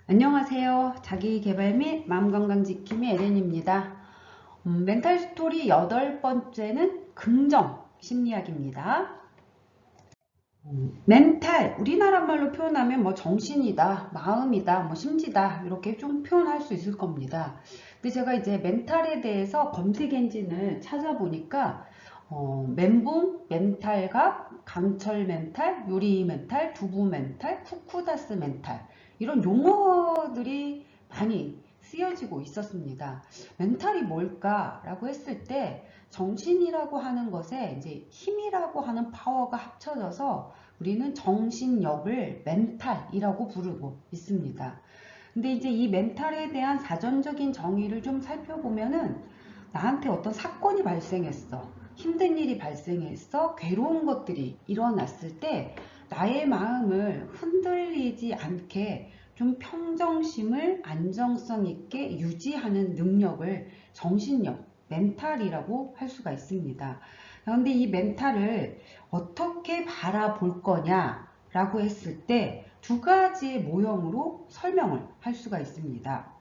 안녕하세요. 자기계발 및 마음건강 지킴이 에렌입니다. 멘탈 스토리 8번째는 긍정 심리학입니다. 멘탈, 우리나라 말로 표현하면 뭐 정신이다, 마음이다, 뭐 심지다 이렇게 좀 표현할 수 있을 겁니다. 근데 제가 이제 멘탈에 대해서 검색 엔진을 찾아보니까 멘붕, 멘탈각, 강철 멘탈, 요리 멘탈, 두부 멘탈, 쿠쿠다스 멘탈 이런 용어들이 많이 쓰여지고 있었습니다. 멘탈이 뭘까라고 했을 때 정신이라고 하는 것에 이제 힘이라고 하는 파워가 합쳐져서 우리는 정신력을 멘탈이라고 부르고 있습니다. 근데 이제 이 멘탈에 대한 사전적인 정의를 좀 살펴보면은 나한테 어떤 사건이 발생했어. 힘든 일이 발생했어. 괴로운 것들이 일어났을 때 나의 마음을 흔들리지 않게 좀 평정심을 안정성 있게 유지하는 능력을 정신력, 멘탈이라고 할 수가 있습니다. 그런데 이 멘탈을 어떻게 바라볼 거냐라고 했을 때 두 가지의 모형으로 설명을 할 수가 있습니다.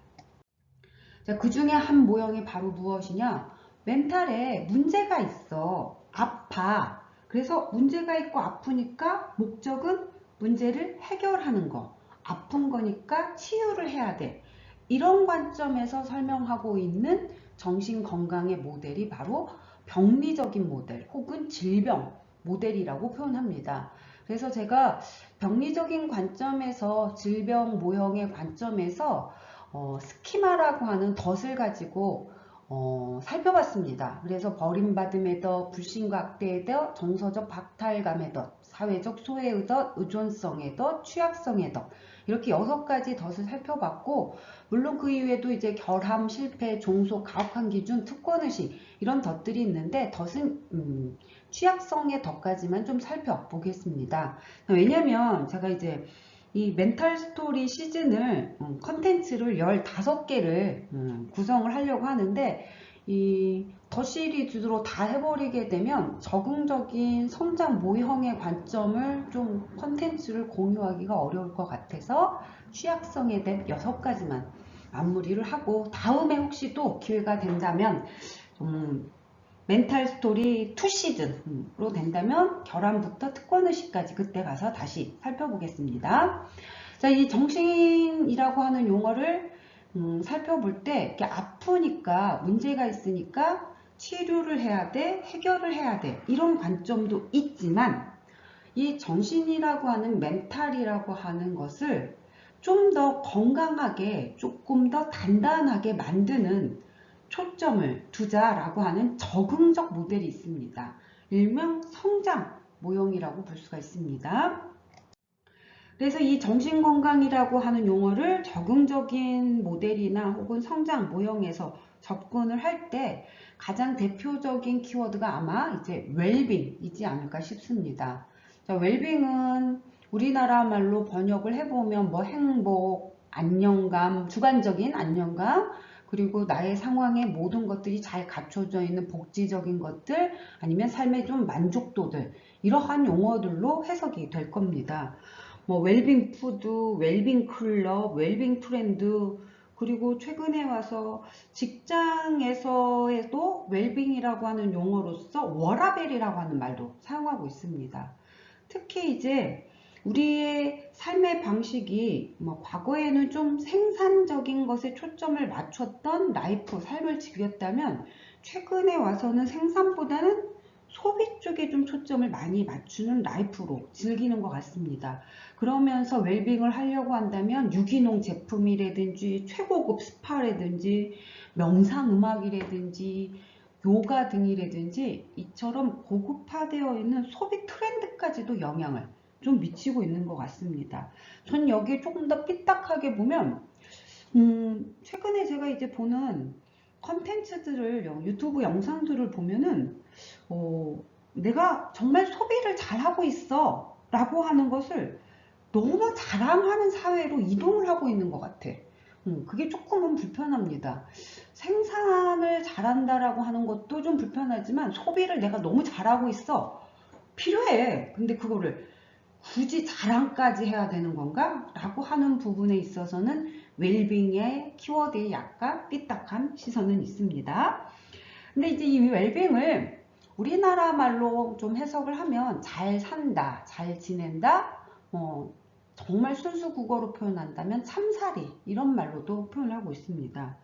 자, 그 중에 한 모형이 바로 무엇이냐? 멘탈에 문제가 있어. 아파. 그래서 문제가 있고 아프니까 목적은 문제를 해결하는 거. 아픈 거니까 치유를 해야 돼. 이런 관점에서 설명하고 있는 정신건강의 모델이 바로 병리적인 모델 혹은 질병 모델이라고 표현합니다. 그래서 제가 병리적인 관점에서 질병 모형의 관점에서 스키마라고 하는 덫을 가지고 살펴봤습니다. 그래서 버림받음의 덫, 불신과 악대의 덫, 정서적 박탈감의 덫, 사회적 소외의 덫, 의존성의 덫, 취약성의 덫 이렇게 6가지 덫을 살펴봤고 물론 그 이외에도 이제 결함, 실패, 종속, 가혹한 기준, 특권의식 이런 덫들이 있는데 덫은 취약성의 덫까지만 좀 살펴보겠습니다. 왜냐면 제가 이제 이 멘탈 스토리 시즌을 컨텐츠를 15개를 구성을 하려고 하는데 이 더 시리즈로 다 해버리게 되면 적응적인 성장 모형의 관점을 좀 컨텐츠를 공유하기가 어려울 것 같아서 취약성에 대한 6가지만 마무리를 하고 다음에 혹시 또 기회가 된다면 멘탈 스토리 2 시즌으로 된다면 결함부터 특권의식까지 그때 가서 다시 살펴보겠습니다. 자, 이 정신이라고 하는 용어를 살펴볼 때 이렇게 아프니까 문제가 있으니까 치료를 해야 돼, 해결을 해야 돼 이런 관점도 있지만 이 정신이라고 하는 멘탈이라고 하는 것을 좀 더 건강하게 조금 더 단단하게 만드는 초점을 두자라고 하는 적응적 모델이 있습니다. 일명 성장 모형이라고 볼 수가 있습니다. 그래서 이 정신건강이라고 하는 용어를 적응적인 모델이나 혹은 성장 모형에서 접근을 할 때 가장 대표적인 키워드가 아마 이제 웰빙이지 않을까 싶습니다. 자, 웰빙은 우리나라 말로 번역을 해보면 뭐 행복, 안정감, 주관적인 안정감, 그리고 나의 상황에 모든 것들이 잘 갖춰져 있는 복지적인 것들, 아니면 삶의 좀 만족도들, 이러한 용어들로 해석이 될 겁니다. 뭐 웰빙 푸드, 웰빙 클럽, 웰빙 트렌드, 그리고 최근에 와서 직장에서에도 웰빙이라고 하는 용어로서 워라밸이라고 하는 말도 사용하고 있습니다. 특히 이제 우리의 삶의 방식이 뭐 과거에는 좀 생산적인 것에 초점을 맞췄던 라이프, 삶을 즐겼다면 최근에 와서는 생산보다는 소비 쪽에 좀 초점을 많이 맞추는 라이프로 즐기는 것 같습니다. 그러면서 웰빙을 하려고 한다면 유기농 제품이라든지 최고급 스파라든지 명상음악이라든지 요가 등이라든지 이처럼 고급화되어 있는 소비 트렌드까지도 영향을 좀 미치고 있는 것 같습니다. 전 여기에 조금 더 삐딱하게 보면 최근에 제가 이제 보는 컨텐츠들을 유튜브 영상들을 보면은 내가 정말 소비를 잘하고 있어 라고 하는 것을 너무 자랑하는 사회로 이동을 하고 있는 것 같아. 그게 조금은 불편합니다. 생산을 잘한다라고 하는 것도 좀 불편하지만 소비를 내가 너무 잘하고 있어. 필요해. 근데 그거를 굳이 자랑까지 해야 되는 건가? 라고 하는 부분에 있어서는 웰빙의 키워드에 약간 삐딱한 시선은 있습니다. 근데 이제 이 웰빙을 우리나라 말로 좀 해석을 하면 잘 산다, 잘 지낸다, 정말 순수 국어로 표현한다면 참사리 이런 말로도 표현하고 있습니다.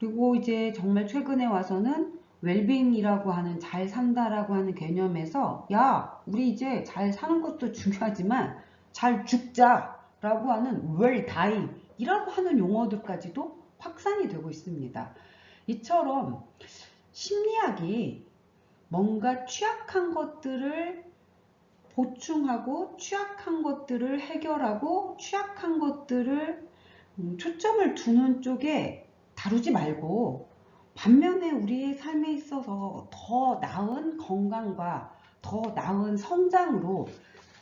그리고 이제 정말 최근에 와서는 웰빙이라고 하는 잘 산다라고 하는 개념에서 야, 우리 이제 잘 사는 것도 중요하지만 잘 죽자라고 하는 웰 다이 이라고 하는 용어들까지도 확산이 되고 있습니다. 이처럼 심리학이 뭔가 취약한 것들을 보충하고 취약한 것들을 해결하고 취약한 것들을 초점을 두는 쪽에 다루지 말고 반면에 우리의 삶에 있어서 더 나은 건강과 더 나은 성장으로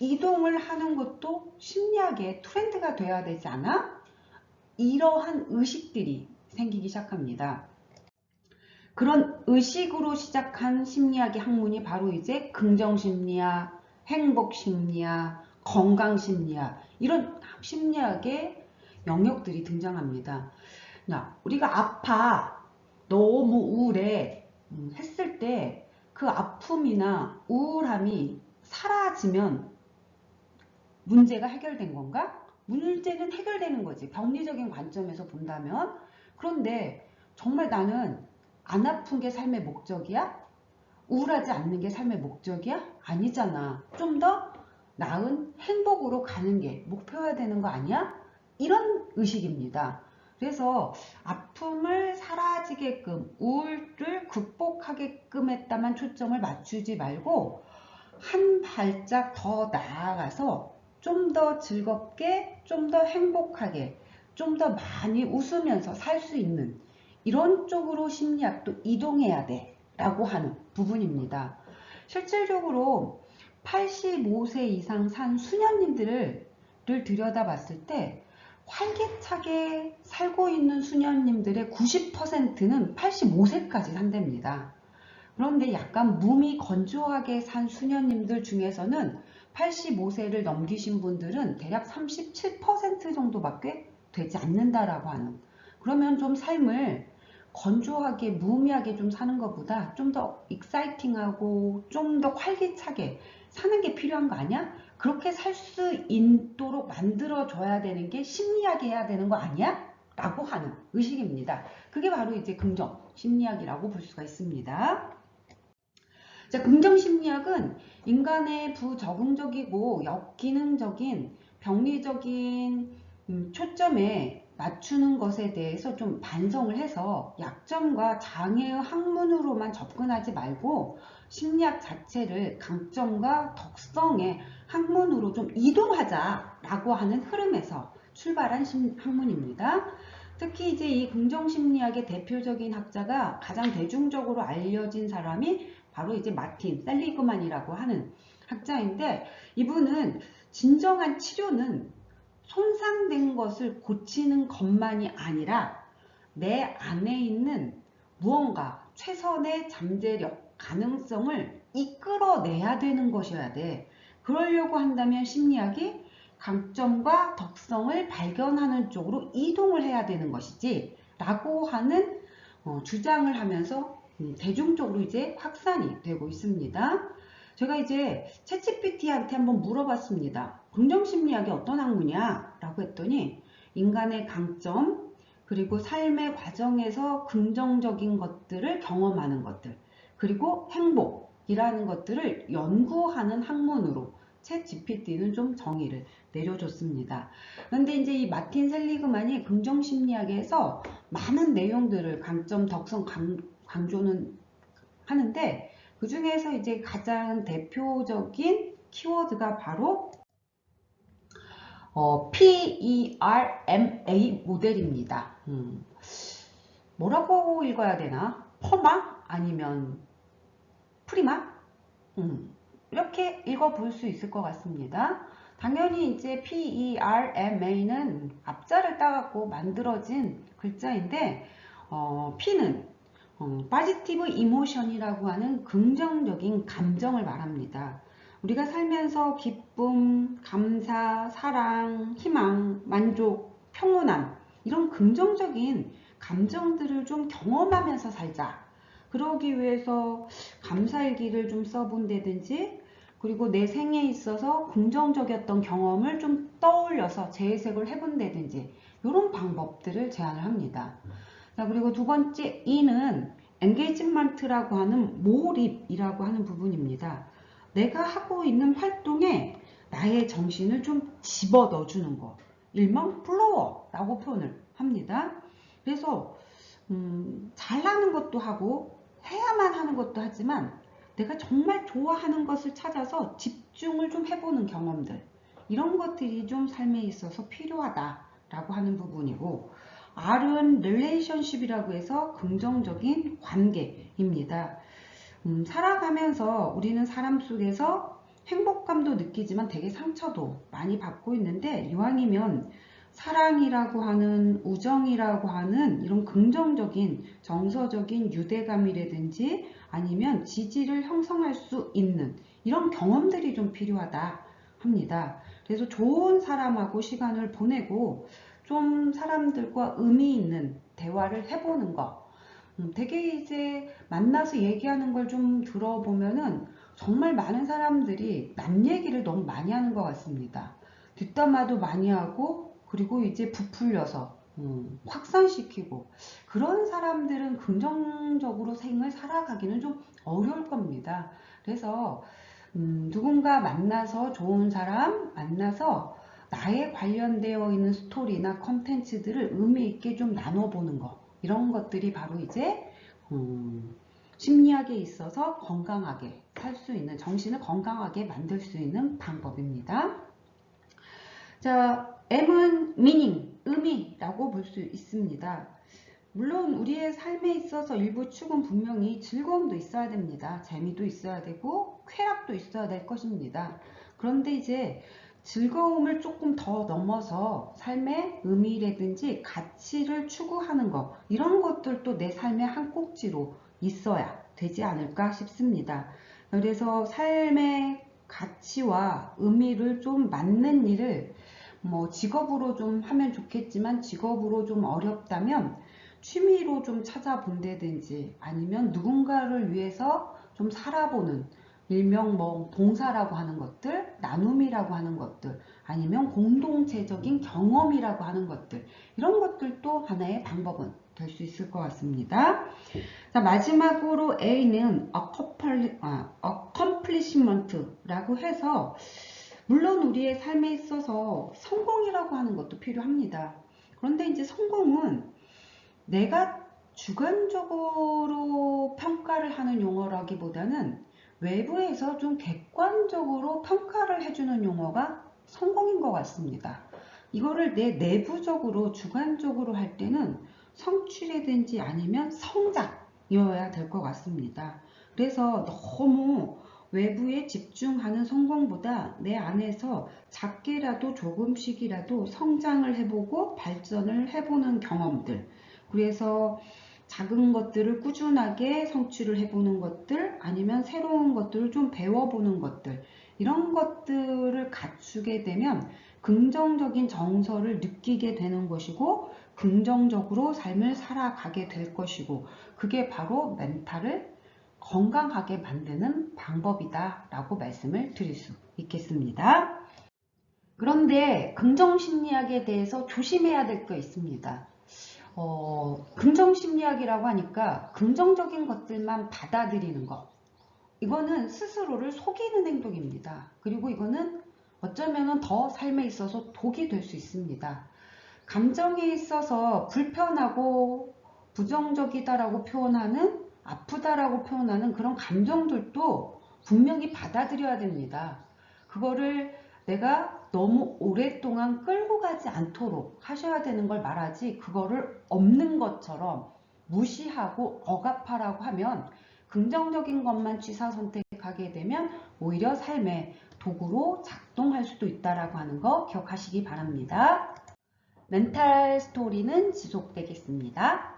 이동을 하는 것도 심리학의 트렌드가 돼야 되지 않아? 이러한 의식들이 생기기 시작합니다. 그런 의식으로 시작한 심리학의 학문이 바로 이제 긍정심리학, 행복심리학, 건강심리학 이런 심리학의 영역들이 등장합니다. 우리가 아파, 너무 우울해 했을 때 그 아픔이나 우울함이 사라지면 문제가 해결된 건가? 문제는 해결되는 거지. 병리적인 관점에서 본다면. 그런데 정말 나는 안 아픈 게 삶의 목적이야? 우울하지 않는 게 삶의 목적이야? 아니잖아. 좀 더 나은 행복으로 가는 게 목표여야 되는 거 아니야? 이런 의식입니다. 그래서 아픔을 사라지게끔 우울을 극복하게끔 했다만 초점을 맞추지 말고 한 발짝 더 나아가서 좀 더 즐겁게, 좀 더 행복하게, 좀 더 많이 웃으면서 살 수 있는 이런 쪽으로 심리학도 이동해야 돼 라고 하는 부분입니다. 실질적으로 85세 이상 산 수녀님들을 들여다봤을 때 활기차게 살고 있는 수녀님들의 90%는 85세까지 산답니다. 그런데 약간 몸이 건조하게 산 수녀님들 중에서는 85세를 넘기신 분들은 대략 37% 정도밖에 되지 않는다라고 하는, 그러면 좀 삶을 건조하게 무의미하게 좀 사는 것보다 좀 더 익사이팅하고 좀 더 활기차게 사는 게 필요한 거 아니야? 그렇게 살 수 있도록 만들어줘야 되는 게 심리학이 해야 되는 거 아니야? 라고 하는 의식입니다. 그게 바로 이제 긍정 심리학이라고 볼 수가 있습니다. 자, 긍정심리학은 인간의 부적응적이고 역기능적인 병리적인 초점에 맞추는 것에 대해서 좀 반성을 해서 약점과 장애의 학문으로만 접근하지 말고 심리학 자체를 강점과 덕성의 학문으로 좀 이동하자라고 하는 흐름에서 출발한 학문입니다. 특히 이제 이 긍정심리학의 대표적인 학자가 가장 대중적으로 알려진 사람이 바로 이제 마틴 셀리그만이라고 하는 학자인데, 이분은 진정한 치료는 손상된 것을 고치는 것만이 아니라 내 안에 있는 무언가 최선의 잠재력, 가능성을 이끌어내야 되는 것이어야 돼. 그러려고 한다면 심리학이 강점과 덕성을 발견하는 쪽으로 이동을 해야 되는 것이지 라고 하는 주장을 하면서 대중적으로 이제 확산이 되고 있습니다. 제가 이제 챗GPT한테 한번 물어봤습니다. 긍정심리학이 어떤 학문이야? 라고 했더니 인간의 강점, 그리고 삶의 과정에서 긍정적인 것들을 경험하는 것들, 그리고 행복이라는 것들을 연구하는 학문으로 챗GPT는 좀 정의를 내려줬습니다. 그런데 이제 이 마틴 셀리그만이 긍정심리학에서 많은 내용들을 강점, 덕성 강조는 하는데, 그 중에서 이제 가장 대표적인 키워드가 바로 PERMA 모델입니다. 뭐라고 읽어야 되나? 퍼마? 아니면 프리마? 이렇게 읽어볼 수 있을 것 같습니다. 당연히 이제 PERMA는 앞자를 따갖고 만들어진 글자인데, P는 포지티브 이모션이라고 하는 긍정적인 감정을 말합니다. 우리가 살면서 기쁨, 감사, 사랑, 희망, 만족, 평온함 이런 긍정적인 감정들을 좀 경험하면서 살자. 그러기 위해서 감사일기를 좀 써본다든지 그리고 내 생에 있어서 긍정적이었던 경험을 좀 떠올려서 재해석을 해본다든지 이런 방법들을 제안을 합니다. 자, 그리고 두 번째 E는 엔게이지먼트라고 하는 몰입이라고 하는 부분입니다. 내가 하고 있는 활동에 나의 정신을 좀 집어 넣어주는 거. 일명 플로어라고 표현을 합니다. 그래서 잘하는 것도 하고 해야만 하는 것도 하지만 내가 정말 좋아하는 것을 찾아서 집중을 좀 해보는 경험들 이런 것들이 좀 삶에 있어서 필요하다라고 하는 부분이고 R은 릴레이션십이라고 해서 긍정적인 관계입니다. 살아가면서 우리는 사람 속에서 행복감도 느끼지만 되게 상처도 많이 받고 있는데 이왕이면 사랑이라고 하는 우정이라고 하는 이런 긍정적인 정서적인 유대감이라든지 아니면 지지를 형성할 수 있는 이런 경험들이 좀 필요하다 합니다. 그래서 좋은 사람하고 시간을 보내고 좀 사람들과 의미 있는 대화를 해보는 거. 되게 이제 만나서 얘기하는 걸 좀 들어보면은 정말 많은 사람들이 남 얘기를 너무 많이 하는 것 같습니다. 뒷담화도 많이 하고 그리고 이제 부풀려서 확산시키고 그런 사람들은 긍정적으로 생을 살아가기는 좀 어려울 겁니다. 그래서 누군가 만나서 좋은 사람 만나서 나에 관련되어 있는 스토리나 컨텐츠들을 의미 있게 좀 나눠보는 거 이런 것들이 바로 이제 심리학에 있어서 건강하게 살 수 있는 정신을 건강하게 만들 수 있는 방법입니다. 자, M은 meaning, 의미라고 볼 수 있습니다. 물론 우리의 삶에 있어서 일부 축은 분명히 즐거움도 있어야 됩니다. 재미도 있어야 되고 쾌락도 있어야 될 것입니다. 그런데 이제 즐거움을 조금 더 넘어서 삶의 의미라든지 가치를 추구하는 것 이런 것들도 내 삶의 한 꼭지로 있어야 되지 않을까 싶습니다. 그래서 삶의 가치와 의미를 좀 맞는 일을 뭐 직업으로 좀 하면 좋겠지만 직업으로 좀 어렵다면 취미로 좀 찾아본다든지 아니면 누군가를 위해서 좀 살아보는 일명 뭐 봉사라고 하는 것들, 나눔이라고 하는 것들, 아니면 공동체적인 경험이라고 하는 것들 이런 것들도 하나의 방법은 될 수 있을 것 같습니다. 자, 마지막으로 A는 accomplishment라고 해서 물론 우리의 삶에 있어서 성공이라고 하는 것도 필요합니다. 그런데 이제 성공은 내가 주관적으로 평가를 하는 용어라기보다는 외부에서 좀 객관적으로 평가를 해주는 용어가 성공인 것 같습니다. 이거를 내 내부적으로 주관적으로 할 때는 성취라든지 아니면 성장이어야 될 것 같습니다. 그래서 너무 외부에 집중하는 성공보다 내 안에서 작게라도 조금씩이라도 성장을 해보고 발전을 해보는 경험들 그래서 작은 것들을 꾸준하게 성취를 해보는 것들 아니면 새로운 것들을 좀 배워보는 것들 이런 것들을 갖추게 되면 긍정적인 정서를 느끼게 되는 것이고 긍정적으로 삶을 살아가게 될 것이고 그게 바로 멘탈을 건강하게 만드는 방법이다 라고 말씀을 드릴 수 있겠습니다. 그런데 긍정심리학에 대해서 조심해야 될 게 있습니다. 긍정심리학이라고 하니까 긍정적인 것들만 받아들이는 것 이거는 스스로를 속이는 행동입니다. 그리고 이거는 어쩌면 더 삶에 있어서 독이 될 수 있습니다. 감정에 있어서 불편하고 부정적이다라고 표현하는 아프다라고 표현하는 그런 감정들도 분명히 받아들여야 됩니다. 그거를 내가 너무 오랫동안 끌고 가지 않도록 하셔야 되는 걸 말하지 그거를 없는 것처럼 무시하고 억압하라고 하면 긍정적인 것만 취사 선택하게 되면 오히려 삶의 도구로 작동할 수도 있다라고 하는 거 기억하시기 바랍니다. 멘탈 스토리는 지속되겠습니다.